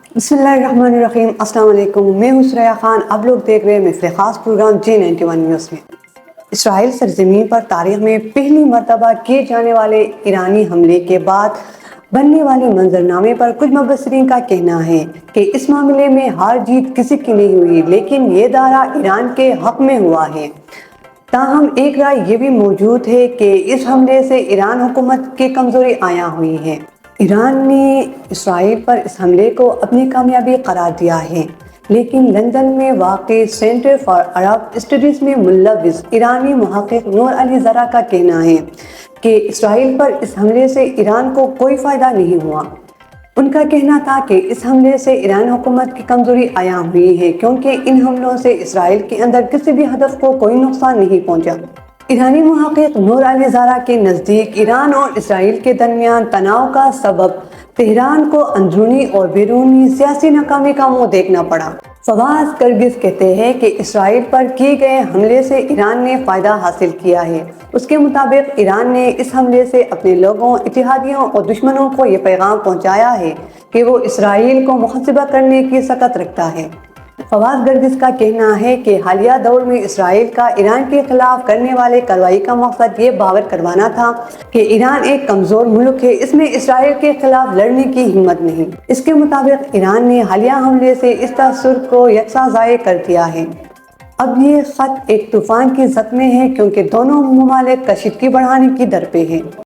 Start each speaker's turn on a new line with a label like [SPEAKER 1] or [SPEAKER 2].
[SPEAKER 1] बिस्मिल्लाहिर्रहमानिर्रहीम। अस्सलाम वालेकुम। मैं हूं सुरैया खान। आप लोग देख रहे हैं मिस्र खास प्रोग्राम J91 न्यूज़ में। इसराइल सरजमीन पर तारीख में पहली मर्तबा किए जाने वाले ईरानी हमले के बाद बनने वाले मंजरनामे पर कुछ मुबस्सिरीन का कहना है कि इस मामले में हार जीत किसी की नहीं हुई, लेकिन ये दावा ईरान के हक में हुआ है। ताहम एक राय ये भी मौजूद है कि इस हमले से ईरान हुकूमत की कमजोरी आया हुई है। ईरान ने इसराइल पर इस हमले को अपनी कामयाबी करार दिया है, लेकिन लंदन में वाक़ई सेंटर फॉर अरब स्टडीज में मुल्लविस ईरानी मुहक्किक नूर अली ज़रा का कहना है कि इसराइल पर इस हमले से ईरान को कोई फ़ायदा नहीं हुआ। उनका कहना था कि इस हमले से ईरान हुकूमत की कमजोरी आया हुई है, क्योंकि इन हमलों से इसराइल के अंदर किसी भी हदफ को कोई नुकसान नहीं पहुंचा। ईरानी मुहक्किक नूर अली ज़रा के नज़दीक ईरान और इसराइल के दरमियान तनाव का सबब तेहरान को अंदरूनी और बैरूनी सियासी नाकामी का मुंह देखना पड़ा। फवाद गिरगिस कहते हैं कि इसराइल पर किए गए हमले से ईरान ने फ़ायदा हासिल किया है। उसके मुताबिक ईरान ने इस हमले से अपने लोगों, इत्तेहादियों और दुश्मनों को ये पैगाम पहुंचाया है कि वो इसराइल को मुहस्सबा करने की सकत रखता है। फवाद गिरगिस का कहना है कि हालिया दौर में इसराइल का ईरान के खिलाफ करने वाले कार्रवाई का मकसद ये बावर करवाना था कि ईरान एक कमज़ोर मुल्क है, इसमें इसराइल के खिलाफ लड़ने की हिम्मत नहीं। इसके मुताबिक ईरान ने हालिया हमले से इस तसव्वुर को यकसा ज़ाय कर दिया है। अब ये ख़त एक तूफ़ान की ज़द में है, क्योंकि दोनों ममालिक कशीदगी बढ़ाने की दर पे हैं।